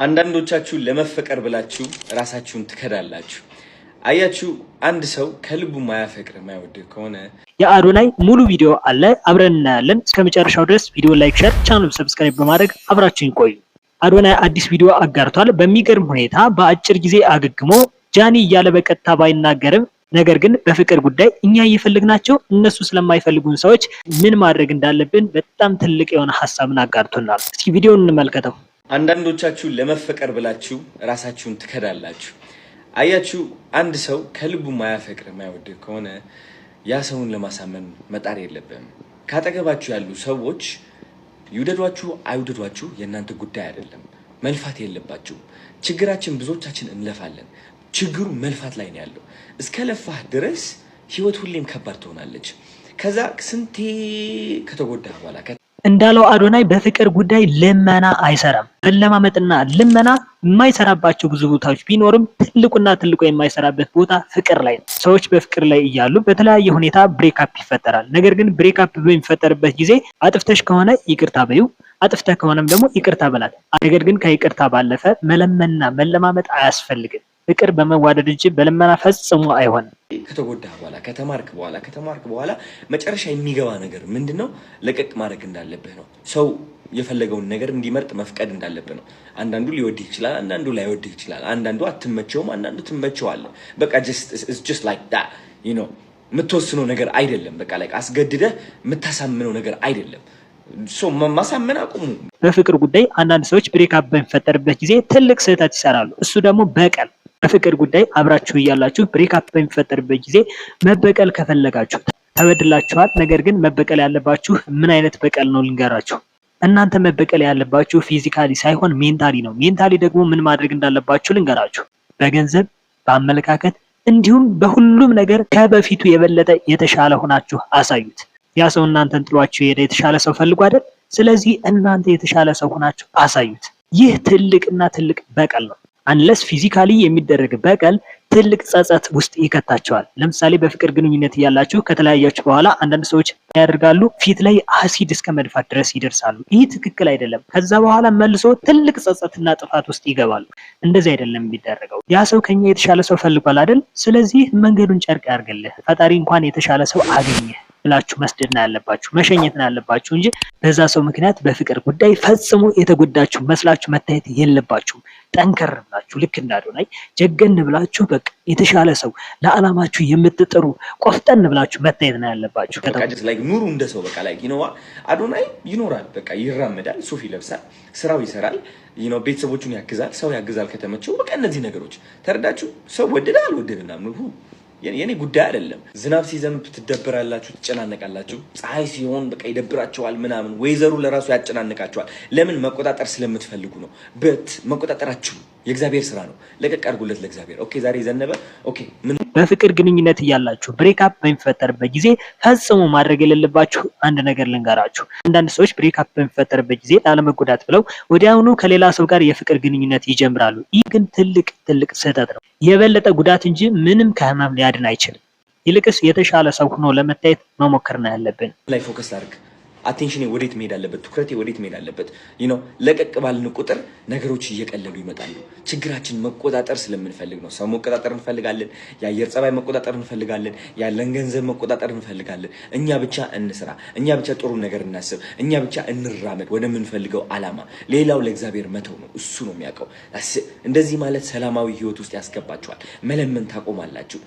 አንዳንዶቻችሁ ለመፈቀር ብላችሁ ራሳችሁን ትከዳላችሁ። አያችሁ አንድ ሰው ከልቡ ማያፈቅር ማይወድ ከሆነ የአዶናይ ሙሉ ቪዲዮ አለ አብረን እናያለን። እስከመጨረሻው ድረስ ቪዲዮ ላይክ፣ ሼር፣ ቻናሉን ሰብስክራይብ በማድረግ አብራችሁን ቆዩ። አዶናይ አዲስ ቪዲዮ አጋርቷል። በሚገርም ሁኔታ በአጭር ጊዜ አገግሞ ጃኒ እያለ በቀጥታ ባይናገርም ነገር ግን በፍቅር ጉዳይ እኛ እየፈልግናቸው እነሱ ስለማይፈልጉን ሰዎች ምን ማድረግ እንዳለብን በጣም ትልቅ የሆነ ሐሳብን አጋርቶናል። እስኪ ቪዲዮውን እንመልከተው። አንዳንዶቻችሁ ለመፈቀር ብላችሁ ራሳችሁን ትከዳላችሁ። አያችሁ አንድ ሰው ከልቡ ማያፈቅር ማይወድ ከሆነ ያ ሰውን ለማሳመን መጣር የለብንም። ካጠገባችሁ ያሉ ሰዎች ይውደዷችሁ አይውደዷችሁ የእናንተ ጉዳይ አይደለም። መልፋት የለባችሁ። ችግራችን ብዙዎቻችን እንለፋለን። ችግሩ መልፋት ላይ ነው ያለው። እስከ ለፋህ ድረስ ህይወት ሁሌም ከባድ ትሆናለች። ከዛ ስንቴ ከተጎዳ በኋላ እንዳለው አዶናይ በፍቅር ጉዳይ ልመና አይሰራም። መለማመጥና ልመና የማይሰራባቸው ብዙ ቦታዎች ቢኖርም ትልቁ የማይሰራበት ቦታ ፍቅር ላይ ነው። ሰዎች በፍቅር ላይ እያሉ በተለያየ ሁኔታ ብሬክአፕ ይፈጠራል። ነገር ግን ብሬክአፕ በሚፈጠርበት ጊዜ አጥፍተሽ ከሆነ ይቅርታ በይው፣ አጥፍተህ ከሆነም ደግሞ ይቅርታ በላት። ነገር ግን ከይቅርታ ባለፈ መለመንና መለማመጥ አያስፈልግም። ፍቅር በመዋደድ እንጂ በልመና ፈጽሞ አይሆንም። ከተጎዳ በኋላ ከተማርክ በኋላ መጨረሻ የሚገባ ነገር ምንድነው? ለቀቅ ማድረግ እንዳለብህ ነው። ሰው የፈለገውን ነገር እንዲመርጥ መፍቀድ እንዳለብህ ነው። አንዳንዱ ሊወድህ ይችላል፣ አንዳንዱ ላይወድህ ይችላል። አንዳንዱ አትመቸውም፣ አንዳንዱ ትመቸዋለህ። በቃ just like that you know የምትወስነው ነገር አይደለም። በቃ like አስገድደህ የምታሳምነው ነገር አይደለም። ማሳመን አቁሙ። በፍቅር ጉዳይ አንዳንድ ሰዎች ብሬክአፕ በሚፈጠርበት ጊዜ ትልቅ ስህተት ይሰራሉ። እሱ ደግሞ በቀል። በፍቅር ጉዳይ አብራችሁ እያላችሁ ብሬክአፕ በሚፈጠርበት ጊዜ መበቀል ከፈለጋችሁ ተበድላችኋል። ነገር ግን መበቀል ያለባችሁ ምን አይነት በቀል ነው ልንገራችሁ። እናንተ መበቀል ያለባችሁ ፊዚካሊ ሳይሆን ሜንታሊ ነው። ሜንታሊ ደግሞ ምን ማድረግ እንዳለባችሁ ልንገራችሁ። በገንዘብ፣ በአመለካከት እንዲሁም በሁሉም ነገር ከበፊቱ የበለጠ የተሻለ ሆናችሁ አሳዩት። ያ ሰው እናንተን ጥሏችሁ የሄደ የተሻለ ሰው ፈልጉ አይደል? ስለዚህ እናንተ የተሻለ ሰው ሆናችሁ አሳዩት። ይህ ትልቅና ትልቅ በቀል ነው። አንለስ ፊዚካሊ የሚደረግ በቀል ትልቅ ጸጸት ውስጥ ይከታቸዋል። ለምሳሌ በፍቅር ግንኙነት እያላችሁ ከተለያያችሁ በኋላ አንዳንድ ሰዎች ያደርጋሉ፣ ፊት ላይ አሲድ እስከ መድፋት ድረስ ይደርሳሉ። ይህ ትክክል አይደለም። ከዛ በኋላ መልሶ ትልቅ ጸጸትና ጥፋት ውስጥ ይገባሉ። እንደዚህ አይደለም የሚደረገው። ያ ሰው ከኛ የተሻለ ሰው ፈልጓል አይደል? ስለዚህ መንገዱን ጨርቅ ያርግልህ፣ ፈጣሪ እንኳን የተሻለ ሰው አገኘ ብላችሁ መስደድ ነው ያለባችሁ፣ መሸኘት ነው ያለባችሁ እንጂ በዛ ሰው ምክንያት በፍቅር ጉዳይ ፈጽሞ የተጎዳችሁ መስላችሁ መታየት የለባችሁም። ጠንከር ብላችሁ ልክ እንደ አዶናይ ጀገን ብላችሁ በቃ የተሻለ ሰው ለዓላማችሁ የምትጥሩ ቆፍጠን ብላችሁ መታየት ነው ያለባችሁ። በቃ ኑሩ እንደ ሰው በቃ ላይ ይነዋ አዶናይ ይኖራል፣ በቃ ይራመዳል፣ ሱፍ ይለብሳል፣ ስራው ይሰራል፣ ቤተሰቦቹን ያግዛል፣ ሰው ያግዛል ከተመቸው። በቃ እነዚህ ነገሮች ተረዳችሁ። ሰው ወደደ አልወደደና ነው የኔ ጉዳይ አይደለም። ዝናብ ሲዘንብ ትደብራላችሁ፣ ትጨናነቃላችሁ። ፀሐይ ሲሆን በቃ ይደብራቸዋል ምናምን። ወይዘሩ ለራሱ ያጨናነቃቸዋል። ለምን? መቆጣጠር ስለምትፈልጉ ነው። መቆጣጠራችሁ የእግዚአብሔር ስራ ነው። ለቀቅ አድርጉለት ለእግዚአብሔር። ኦኬ ዛሬ ዘነበ። ኦኬ ምን በፍቅር ግንኙነት እያላችሁ ብሬክአፕ በሚፈጠርበት ጊዜ ፈጽሞ ማድረግ የሌለባችሁ አንድ ነገር ልንገራችሁ። አንዳንድ ሰዎች ብሬክአፕ በሚፈጠርበት ጊዜ ላለመጎዳት ብለው ወዲያውኑ ከሌላ ሰው ጋር የፍቅር ግንኙነት ይጀምራሉ። ይህ ግን ትልቅ ስህተት ነው። የበለጠ ጉዳት እንጂ ምንም ከህመም ሊያድን አይችልም። ይልቅስ የተሻለ ሰው ሆኖ ለመታየት መሞከር ነው ያለብን። ላይ ፎከስ አድርግ። አቴንሽኔ ወዴት መሄድ አለበት? ትኩረቴ ወዴት መሄድ አለበት? ለቀቅ ባልን ቁጥር ነገሮች እየቀለሉ ይመጣሉ። ችግራችን መቆጣጠር ስለምንፈልግ ነው። ሰው መቆጣጠር እንፈልጋለን። የአየር ጸባይ መቆጣጠር እንፈልጋለን። ያለን ገንዘብ መቆጣጠር እንፈልጋለን። እኛ ብቻ እንስራ፣ እኛ ብቻ ጥሩ ነገር እናስብ፣ እኛ ብቻ እንራመድ ወደምንፈልገው አላማ። ሌላው ለእግዚአብሔር መተው ነው። እሱ ነው የሚያውቀው። እንደዚህ ማለት ሰላማዊ ህይወት ውስጥ ያስገባችኋል። መለመን ታቆማላችሁ።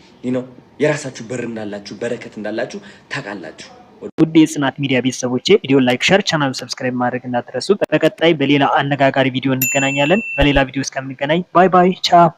የራሳችሁ በር እንዳላችሁ፣ በረከት እንዳላችሁ ታውቃላችሁ። ውድ የጽናት ሚዲያ ቤተሰቦቼ ቪዲዮ ላይክ፣ ሼር፣ ቻናሉን ሰብስክራይብ ማድረግ እንዳትረሱ። በቀጣይ በሌላ አነጋጋሪ ቪዲዮ እንገናኛለን። በሌላ ቪዲዮ እስከምንገናኝ ባይ ባይ፣ ቻው።